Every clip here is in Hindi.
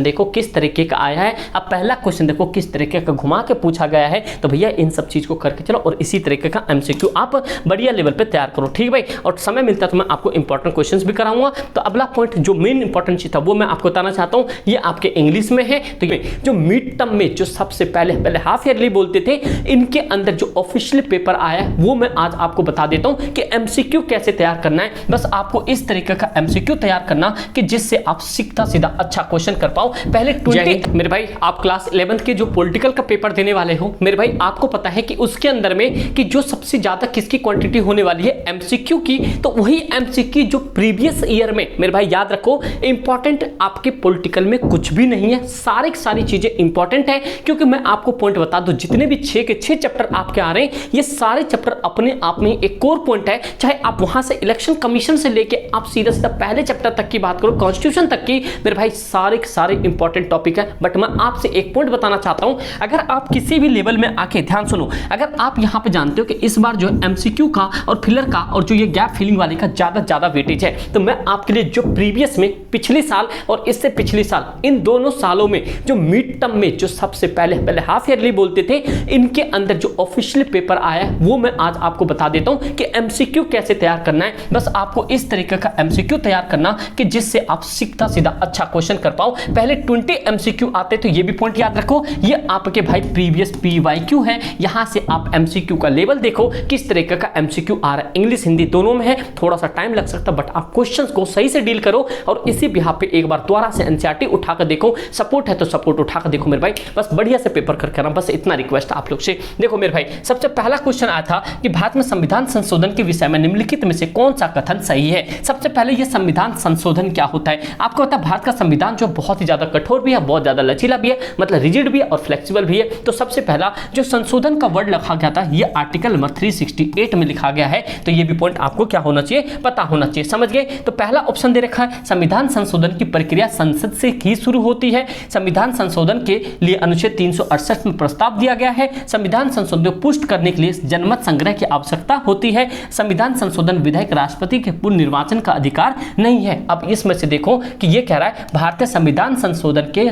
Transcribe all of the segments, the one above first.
देखो किस तरीके का आया है। अब पहला क्वेश्चन देखो किस तरीके का घुमा के पूछा गया है, तो भैया इन सब चीज को करके चलो और इसी तरीके का एमसीक्यू आप बढ़िया लेवल पे तैयार करो, ठीक भाई। और समय मिलता है तो मैं आपको इंपॉर्टेंट क्वेश्चंस भी कराऊंगा। तो अगला पॉइंट जो मेन इंपॉर्टेंट चीज था वो मैं आपको बताना चाहता हूं, ये आपके इंग्लिश में है। तो ये जो मिड टर्म में जो सबसे पहले हाफ ईयरली बोलते थे, इनके अंदर जो ऑफिशियल पेपर आया है वो मैं आज आपको बता देता हूं कि एमसीक्यू कैसे तैयार करना है। बस आपको इस तरीके का एमसीक्यू तैयार करना कि जिससे आप सीधा सीधा अच्छा क्वेश्चन कर पाओ। पहले 20 मेरे भाई आप क्लास 11th के जो पॉलिटिकल का पेपर देने वाले हो मेरे भाई, आपको पता है कि उसके अंदर में कि जो सबसे ज्यादा किसकी क्वांटिटी होने वाली है एमसीक्यू की, तो वही एमसीक्यू जो प्रीवियस ईयर में मेरे भाई याद रखो इंपॉर्टेंट आपके पॉलिटिकल में कुछ भी नहीं है, सारी चीजें इंपॉर्टेंट है। क्योंकि मैं आपको पॉइंट बता दूं, जितने भी 6 के 6 चैप्टर आपके आ रहे हैं ये सारे चैप्टर अपने आप में एक कोर पॉइंट है। चाहे आप वहां से इलेक्शन कमीशन से लेके आप सीधा पहले चैप्टर तक की बात करो, कॉन्स्टिट्यूशन तक की, मेरे भाई सारे इंपॉर्टेंट टॉपिक है। बट मैं आपसे एक पॉइंट बताना चाहता हूं, अगर आप किसी भी लेवल में आके ध्यान सुनो, अगर आप यहां पे जानते हो कि इस बार जो एमसीक्यू का और फिलर का और जो ये गैप फिलिंग वाले का ज्यादा वेटेज है, तो मैं आपके लिए जो प्रीवियस में पिछले साल और इससे पिछले साल इन दोनों सालों में जो मिड टर्म में जो सबसे पहले हाफ ईयरली बोलते थे, इनके अंदर जो ऑफिशियल पेपर आया है वो मैं आज आपको बता देता हूं कि एमसीक्यू कैसे तैयार करना है। बस आपको इस तरीके का एमसीक्यू तैयार करना कि जिससे आप सीधा अच्छा क्वेश्चन कर पाओ। पहले 20 एमसीक्यू आते, तो ये भी पॉइंट याद रखो, ये आपके भाई प्रीवियस पीवाईक्यू है। यहां से आप एमसीक्यू का लेवल देखो किस तरीके का एमसीक्यू आ रहा है, इंग्लिश हिंदी दोनों में है, थोड़ा सा टाइम लग सकता है बट आप क्वेश्चंस को सही से डील करो। और इसी बिहाफ पे एक बार दोबारा से एनसीईआरटी उठाकर देखो, सपोर्ट है तो सपोर्ट उठाकर देखो मेरे भाई, बस बढ़िया से पेपर करके आना, बस इतना रिक्वेस्ट आप लोग से। देखो मेरे भाई सबसे पहला क्वेश्चन आया था कि भारत में संविधान संशोधन के विषय में निम्नलिखित में से कौन सा कथन सही है। सबसे पहले ये संविधान संशोधन क्या होता है, आपको पता है भारत का संविधान जो बहुत ही ज्यादा कठोर भी है, बहुत ज्यादा लचीला भी है, मतलब रिजिड भी है और फ्लेक्सिबल भी है। तो सबसे पहला जो संशोधन का वर्ड लिखा गया था ये आर्टिकल नंबर 368 में लिखा गया है। तो ये भी पॉइंट आपको क्या होना चाहिए, पता होना चाहिए, समझ गए। तो पहला ऑप्शन दे रखा है संविधान संशोधन की प्रक्रिया संसद से ही शुरू होती है। संविधान संशोधन के लिए अनुच्छेद 368 में प्रस्ताव दिया गया है। संविधान संशोधन को पुष्ट करने के लिए जनमत संग्रह की आवश्यकता होती है। संविधान संशोधन विधायक राष्ट्रपति के पूर्ण निर्वाचन का अधिकार नहीं है। अब इसमें से देखो कि ये कह रहा है भारतीय संविधान संशोधन के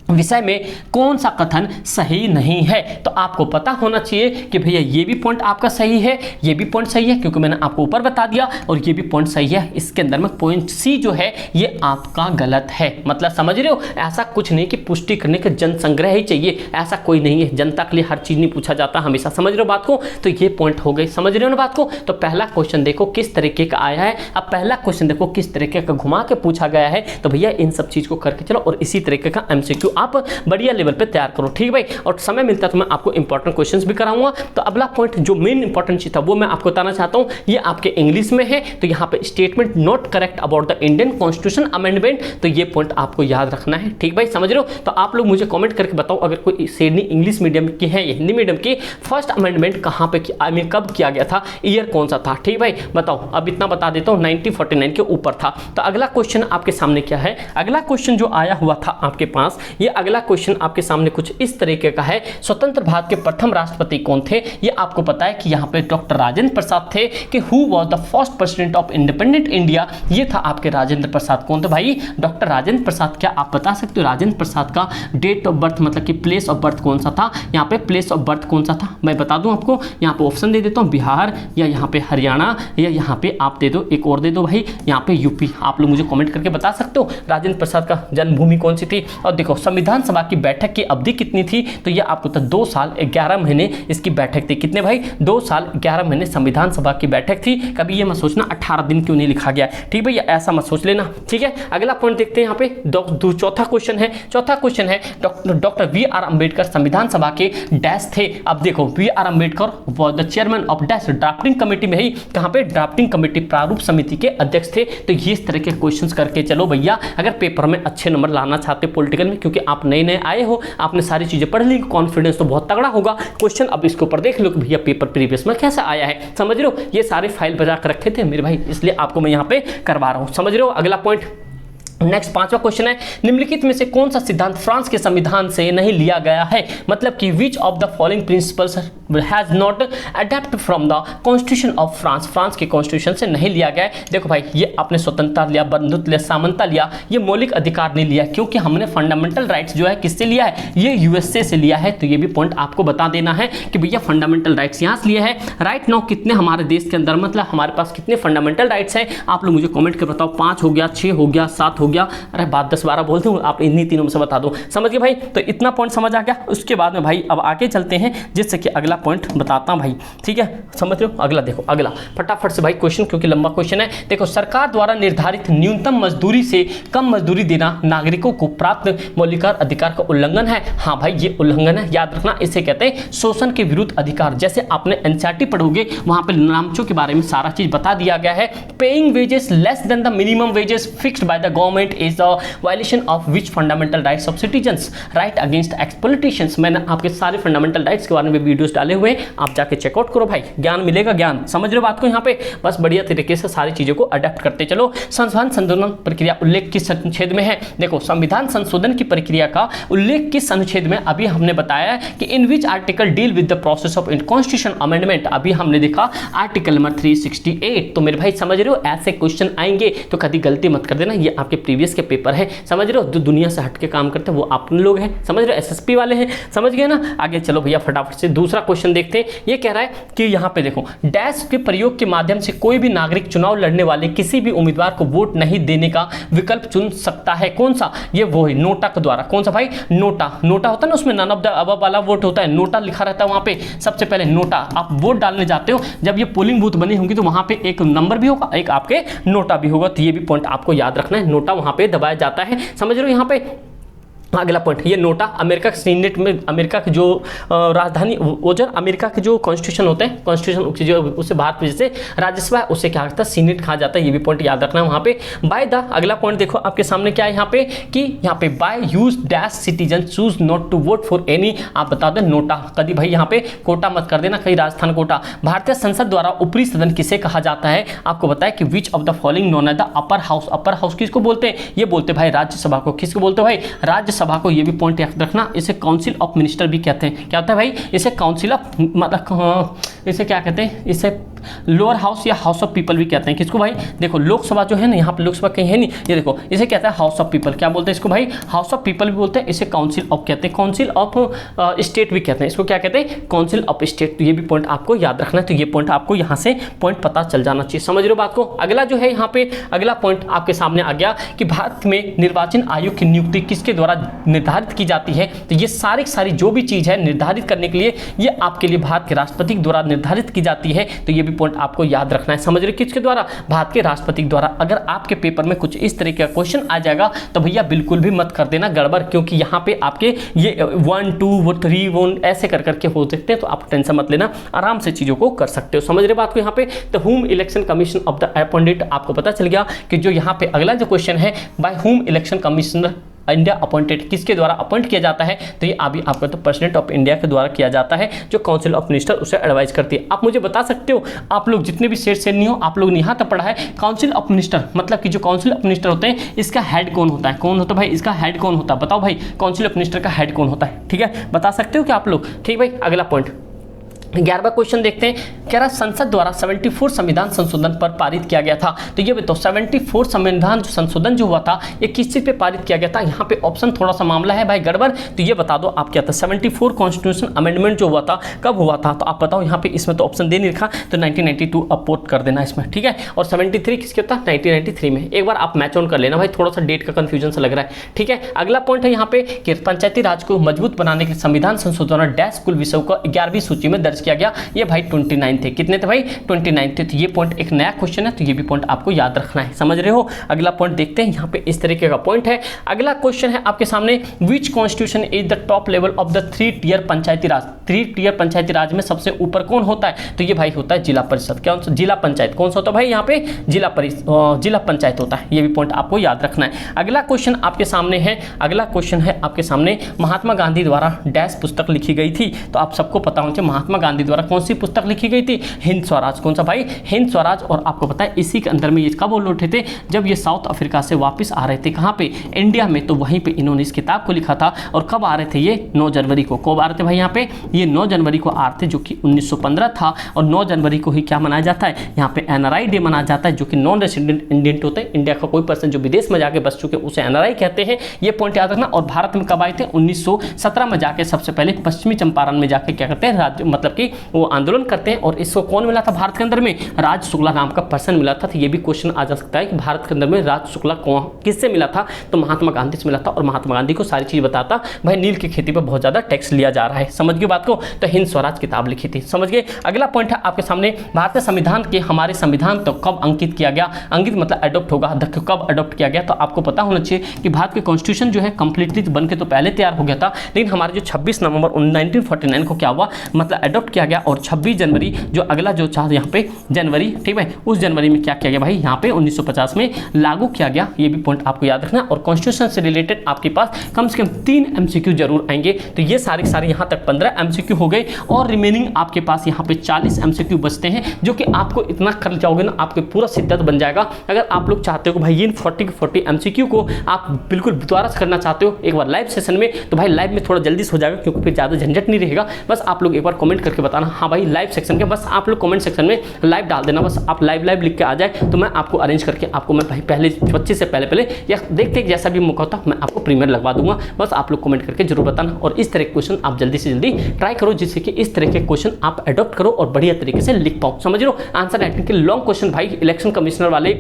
विषय में कौन सा कथन सही नहीं है। तो आपको पता होना चाहिए कि भैया ये भी पॉइंट आपका सही है, ये भी पॉइंट सही है क्योंकि मैंने आपको ऊपर बता दिया, और ये भी पॉइंट सही है। इसके अंदर में पॉइंट सी जो है ये आपका गलत है। मतलब समझ रहे हो, ऐसा कुछ नहीं कि पुष्टि करने के जन संग्रह ही चाहिए, ऐसा कोई नहीं है। जनता के लिए हर चीज नहीं पूछा जाता हमेशा, समझ रहे हो बात को। तो ये पॉइंट हो गई, समझ रहे हो ना बात को। तो पहला क्वेश्चन देखो किस तरीके का आया है। अब पहला क्वेश्चन देखो किस तरीके का घुमा के पूछा गया है। तो भैया इन सब चीज को करके चलो और इसी तरीके का एमसीक्यू आप बढ़िया लेवल पे तैयार करो, ठीक भाई। और समय मिलता है तो मैं आपको इंपॉर्टेंट क्वेश्चंस भी कराऊंगा। तो अगला पॉइंट जो मेन इंपॉर्टेंट चीज था वो मैं आपको बताना चाहता हूं, ये आपके इंग्लिश में है। तो यहाँ पे statement not correct about the Indian constitution amendment, तो ये पॉइंट आपको याद रखना है, ठीक भाई, समझ रहे हो। तो आप लोग मुझे कमेंट करके बताओ अगर कोई श्रेणी इंग्लिश मीडियम की है या हिंदी मीडियम की, फर्स्ट अमेंडमेंट कहाँ पे कब किया गया था, ईयर कौन सा था, ठीक भाई बताओ। अब इतना बता देता हूँ 1949 के ऊपर था। तो अगला क्वेश्चन आपके सामने क्या है, अगला क्वेश्चन जो आया हुआ था आपके पास, ये अगला क्वेश्चन आपके सामने कुछ इस तरीके का है। स्वतंत्र भारत के प्रथम राष्ट्रपति कौन थे, ये आपको पता है कि यहाँ पे डॉक्टर राजेंद्र प्रसाद थे। कि who was the first president of independent India, ये था आपके राजेंद्र प्रसाद। कौन थे भाई, डॉक्टर राजेंद्र प्रसाद। क्या आप बता सकते हो राजेंद्र प्रसाद का डेट ऑफ बर्थ मतलब कि प्लेस ऑफ बर्थ कौन सा था, यहाँ पे प्लेस ऑफ बर्थ कौन सा था, मैं बता दूं आपको। यहाँ पे ऑप्शन दे देता हूँ, बिहार या यहाँ पे हरियाणा या यहाँ पे आप दे दो एक और दे दो भाई, यहाँ पे यूपी। आप लोग मुझे कमेंट करके बता सकते हो राजेंद्र प्रसाद का जन्मभूमि कौन सी थी। और देखो संविधान सभा की बैठक की अवधि कितनी थी, तो ये आपको तो 2 साल 11 महीने इसकी बैठक थी। कितने भाई, 2 साल 11 महीने संविधान सभा की बैठक थी। कभी ये मत सोचना 18 दिन क्यों नहीं लिखा गया, ठीक भैया, ऐसा मत सोच लेना, ठीक है। अगला पॉइंट देखते हैं यहाँ पे, चौथा क्वेश्चन है डॉक्टर वी आर अम्बेडकर संविधान सभा के डैश थे। अब देखो B R Ambedkar was the chairman of dash drafting committee में ही, कहाँ पे, ड्राफ्टिंग कमेटी प्रारूप समिति के अध्यक्ष थे। तो ये इस तरह के क्वेश्चंस करके चलो भैया, अगर पेपर में अच्छे नंबर लाना चाहते पॉलिटिकल में, क्योंकि आप नए आए हो, आपने सारी चीजें पढ़ ली, कॉन्फिडेंस तो बहुत तगड़ा होगा। क्वेश्चन अब इसके ऊपर देख लो कि भैया पेपर प्रीवियस में कैसा आया है, समझ रहे हो। ये सारे फाइल बजा कर रखे थे मेरे भाई, इसलिए आपको मैं यहाँ पे करवा रहा हूँ, समझ रहे हो। अगला पॉइंट नेक्स्ट 5वां क्वेश्चन है, निम्नलिखित में से कौन सा सिद्धांत फ्रांस के संविधान से नहीं लिया गया है। मतलब कि which of the following principles has not adapt from the constitution of France, France के कॉन्स्टिट्यूशन से नहीं लिया गया है। देखो भाई ये आपने स्वतंत्रता लिया, बंधुत्व लिया, समानता लिया, ये मौलिक अधिकार नहीं लिया, क्योंकि हमने फंडामेंटल राइट्स जो है किससे लिया है, ये यूएसए से लिया है। तो ये भी पॉइंट आपको बता देना है कि भैया फंडामेंटल राइट्स यहाँ से लिए है। राइट नाउ कितने हमारे देश के अंदर, मतलब हमारे पास कितने फंडामेंटल राइट्स हैं, आप लोग मुझे कमेंट कर बताओ। 5 हो गया, 6 हो गया, 7 हो गया, अरे बात 10-12 बोल दूँ, आप इन्हीं तीनों में से बता दो। समझ गए भाई? तो इतना पॉइंट समझ आ गया। उसके बाद में भाई अब आगे चलते हैं, जिससे कि अगला पॉइंट बताता हूँ भाई, ठीक है? समझ रहे हो? अगला देखो, अगला फटाफट से भाई क्वेश्चन, क्योंकि लंबा क्वेश्चन है। देखो, सरकार द्वारा निर्धारित न्यूनतम मजदूरी से कम मजदूरी देना नागरिकों को प्राप्त मौलिक अधिकार का उल्लंघन है। हाँ भाई ये उल्लंघन है, याद रखना। इसे कहते हैं शोषण के विरुद्ध अधिकार। जैसे आपने एनसीईआरटी पढ़ोगे, वहां पे नामचों के बारे में सारा चीज बता दिया गया है। Paying wages less than the minimum wages fixed by the government is the violation of which fundamental rights of citizens, right against exploitations. मैंने आपके सारे फंडामेंटल राइट्स के बारे में वीडियोस डाले हुए हैं, आप जाके चेकआउट करो भाई, ज्ञान मिलेगा, ज्ञान। समझ रहे हो बात को? यहाँ पे बस बढ़िया तरीके से सारी चीजों को अडेप्ट करते चलो। संविधान संशोधन प्रक्रिया उल्लेख किस अनुच्छेद में है? देखो, संविधान संशोधन की प्रक्रिया का उल्लेख किस अनुच्छेद में? अभी हमने बताया है कि in which article deal with the process of constitution amendment. अभी हमने देखा आर्टिकल नंबर 368। तो मेरे भाई समझ रहे हो, ऐसे क्वेश्चन आएंगे तो कभी गलती मत कर देना, ये आपके प्रीवियस के पेपर है। समझ रहे हो? जो दुनिया से हट के काम करते हैं वो अपने लोग हैं, समझ रहे हो? एसएसपी वाले हैं, समझ गए ना? आगे चलो भैया फटाफट से दूसरा क्वेश्चन देखते हैं। ये कह रहा है कि यहाँ पे देखो, डैश के प्रयोग के माध्यम से कोई भी नागरिक चुनाव लड़ने वाले किसी भी उम्मीदवार को वोट नहीं देने का विकल्प चुन सकता है। कौन सा? ये वो है नोटा के द्वारा। कौन सा भाई? नोटा। नोटा होता है ना, उसमें नन ऑफ द अबव वाला वोट होता है, नोटा लिखा रहता है वहां पे। सबसे पहले नोटा, आप वोट डालने जाते हो, जब ये पोलिंग बूथ बनी होंगी तो वहां पे एक नंबर भी होगा, एक आपके नोटा भी होगा। तो ये भी पॉइंट आपको याद रखना है, नोटा वहां पे दबाया जाता है। समझ रहे हो? यहाँ पे अगला पॉइंट, ये नोटा अमेरिका के सीनेट में, अमेरिका के जो राजधानी, वो जो अमेरिका के जो कॉन्स्टिट्यूशन होते हैं, कॉन्स्टिट्यूशन जो उससे भारत में जैसे राज्यसभा है, उससे क्या करता है, सीनेट कहा जाता है। ये भी पॉइंट याद रखना है वहाँ पे। बाय द, अगला पॉइंट देखो आपके सामने क्या है यहाँ पे, कि यहाँ पे by use dash citizen choose not to vote for any. आप बता दें नोटा, कभी भाई यहाँ पे कोटा मत कर देना, कहीं राजस्थान कोटा। भारतीय संसद द्वारा ऊपरी सदन किसे कहा जाता है? आपको बताया कि which of the following known as the upper house. Upper house किसको बोलते हैं? ये बोलते भाई राज्यसभा को। किसको बोलते भाई? राज्य सभा को। ये भी पॉइंट याद रखना। इसे काउंसिल ऑफ मिनिस्टर भी कहते हैं। क्या होता है भाई? इसे काउंसिल ऑफ, मतलब इसे क्या कहते हैं? इसे लोअर हाउस या हाउस ऑफ पीपल भी कहते हैं। किसको भाई? देखो लोकसभा जो है ना, यहाँ पे लोकसभा कहीं है नहीं, ये देखो इसे कहता है हाउस ऑफ पीपल। क्या बोलते हैं इसको भाई? हाउस ऑफ पीपल भी बोलते हैं। इसे काउंसिल ऑफ कहते हैं, काउंसिल ऑफ स्टेट भी कहते हैं। इसको क्या कहते हैं? Council of state. तो ये भी पॉइंट आपको याद रखना है। तो ये पॉइंट आपको यहाँ से पॉइंट पता चल जाना चाहिए। समझ रहे हो बात को? अगला जो है यहाँ पे, अगला पॉइंट आपके सामने आ गया कि भारत में निर्वाचन आयोग की नियुक्ति किसके द्वारा निर्धारित की जाती है? तो ये सारी जो भी चीज है निर्धारित करने के लिए, ये आपके लिए भारत के राष्ट्रपति द्वारा निर्धारित की जाती है। तो ये भी पॉइंट आपको याद रखना है। समझ रहे किसके द्वारा? भारत के राष्ट्रपति द्वारा। अगर आपके पेपर में कुछ इस तरीके का क्वेश्चन आ जाएगा तो भैया बिल्कुल भी मत कर देना गड़बड़, क्योंकि यहाँ पे आपके ये 1 2 3 1 ऐसे कर करके हो सकते हैं। तो आप टेंशन मत लेना, आराम से चीजों को कर सकते हो। समझ रहे बात को? यहाँ पे तो home election commission of the appointed, आपको पता चल गया कि जो यहाँ पे अगला जो क्वेश्चन है, by whom election commissioner India appointed, किसके द्वारा अपॉइंट किया जाता है? तो ये अभी आपका तो प्रेसिडेंट ऑफ इंडिया के द्वारा किया जाता है, जो काउंसिल ऑफ मिनिस्टर उसे एडवाइस करती है। आप मुझे बता सकते हो, आप लोग जितने भी स्टेट से नहीं हो, आप लोग ने यहाँ तक पढ़ा है काउंसिल ऑफ मिनिस्टर, मतलब कि जो काउंसिल ऑफ मिनिस्टर होते हैं, इसका हेड कौन होता है? कौन होता है भाई? इसका हेड कौन होता है? बताओ भाई, काउंसिल ऑफ मिनिस्टर का हेड कौन होता है? ठीक है, बता सकते हो क्या आप लोग? ठीक भाई, अगला पॉइंट 11वां क्वेश्चन देखते हैं। कह रहा संसद द्वारा 74 संविधान संशोधन पर पारित किया गया था। तो ये बताओ 74 संविधान संशोधन जो हुआ था, ये किस चीज पे पारित किया गया था? यहाँ पे ऑप्शन थोड़ा सा मामला है भाई गड़बड़, तो ये बता दो आप क्या था। 74 कॉन्स्टिट्यूशन अमेंडमेंट जो हुआ था कब हुआ था? तो आप बताओ यहाँ पे, इसमें तो ऑप्शन दे नहीं रखा, तो 1992 अपोर्ट कर देना इसमें, ठीक है। और 73 किसके होता? 1993 में। एक बार आप मैच ऑन कर लेना भाई, थोड़ा सा डेट का कंफ्यूजन सा लग रहा है, ठीक है। अगला पॉइंट है यहाँ पे कि पंचायती राज को मजबूत बनाने के संविधान संशोधन डैश कुल विषयों को 11वीं सूची में दर्ज किया गया। ये भाई 29 थे। कितने थे भाई? 29 थे। तो ये पॉइंट एक नया क्वेश्चन है, तो ये भी पॉइंट आपको याद रखना है। समझ रहे हो? अगला पॉइंट देखते हैं, यहाँ पे इस तरीके का पॉइंट है। अगला क्वेश्चन है आपके सामने, which constitution is the top level of the 3 tier Panchayati Raj? 3 tier Panchayati Raj में सबसे ऊपर कौन होता है? तो ये भाई होता है जिला परिषद। क्या? जिला पंचायत। कौन सा होता है भाई? यहाँ पे जिला पंचायत होता है। ये भी पॉइंट आपको याद रखना है। अगला क्वेश्चन आपके सामने है, अगला क्वेश्चन है आपके सामने, महात्मा गांधी द्वारा डैश पुस्तक लिखी गई थी? तो आप सबको पता होना चाहिए महात्मा गांधी द्वारा कौन सी पुस्तक लिखी गई थी? हिंद स्वराज। कौन सा भाई? हिंद स्वराज। और आपको पता है इसी के अंदर में ये कब बोल उठे थे? जब ये साउथ अफ्रीका से वापस आ रहे थे। कहाँ पे? इंडिया में। तो वहीं पे इन्होंने इस किताब को लिखा था। और कब आ रहे थे ये? 9 जनवरी को। कब आ रहे थे भाई यहाँ पे? ये 9 जनवरी को आ रहे थे, जो कि 1915 था। और 9 जनवरी को ही क्या मनाया जाता है? यहाँ पे एनआरआई डे मनाया जाता है, जो कि नॉन रेसिडेंट इंडियन होते हैं। इंडिया का कोई पर्सन जो विदेश में जाके बस चुके उसे एनआरआई कहते हैं। ये पॉइंट याद रखना। और भारत में कब आए थे? 1917 में जाके सबसे पहले पश्चिमी चंपारण में जाके क्या करते हैं? मतलब कि वो आंदोलन करते हैं। और इसको कौन मिला था भारत के अंदर में? राज शुक्ला नाम का पर्सन मिला था। तो ये भी क्वेश्चन आ जा सकता है कि भारत के अंदर में राज शुक्ला किससे मिला था? तो महात्मा गांधी से मिला था। और महात्मा गांधी को सारी चीज बताता भाई नील की खेती पर बहुत ज्यादा टैक्स लिया जा रहा है। समझ गए बात को? तो हिंद स्वराज किताब लिखी थी। समझ गए? अगला पॉइंट है आपके सामने, भारतीय संविधान के हमारे संविधान तो कब अंकित किया गया? अंकित मतलब अडॉप्ट होगा। कब अडॉप्ट किया गया? तो आपको पता होना चाहिए कि भारत के कॉन्स्टिट्यूशन जो है कंप्लीटली बन के तो पहले तैयार हो गया था, लेकिन हमारे जो 26 नवंबर 1949 को क्या हुआ? मतलब अडॉप्ट किया गया। और 26 जनवरी जो अगला जो चाह यहाँ पे जनवरी, ठीक है, उस जनवरी में क्या किया गया भाई? यहाँ पे 1950 में लागू किया गया। ये भी पॉइंट आपको याद रखना। और कॉन्स्टिट्यूशन से रिलेटेड आपके पास कम से कम 3 MCQ जरूर आएंगे। तो ये सारे यहाँ तक 15 MCQ हो गए। और रिमेनिंग आपके पास यहाँ पे 40 MCQ बचते हैं, जो कि आपको इतना कर जाओगे ना, आपके पूरा सिद्धांत बन जाएगा। अगर आप लोग चाहते हो भाई इन 40 MCQ को आप बिल्कुल दोबारा से करना चाहते हो एक बार लाइव सेशन में, तो भाई लाइव में थोड़ा जल्दी से हो जाएगा, क्योंकि फिर ज़्यादा झंझट नहीं रहेगा। बस आप लोग एक बार कमेंट करके बताना हाँ भाई लाइव सेक्शन के, बस आप लोग कमेंट सेक्शन में लाइव डाल देना। बस आप लाइव लिख के आ जाए तो मैं आपको अरेंज करके आपको मैं भाई पहले 25 से पहले या देखते जैसा भी मौका होता मैं आपको प्रीमियर लगवा दूंगा। बस आप लोग कमेंट करके जरूर बताना। और इस तरह के क्वेश्चन आप जल्दी से जल्दी ट्राई करो, जिससे कि इस तरह के क्वेश्चन आप अडॉप्ट करो और बढ़िया तरीके से लिख पाओ। समझ लो? आंसर राइटिंग के लॉन्ग क्वेश्चन भाई इलेक्शन कमिश्नर वाले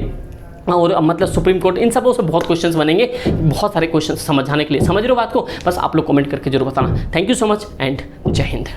और मतलब सुप्रीम कोर्ट, इन सबों से बहुत क्वेश्चंस बनेंगे, बहुत सारे क्वेश्चन समझाने के लिए। समझ रहे हो बात को? बस आप लोग कमेंट करके जरूर बताना। Thank you so much and जय हिंद।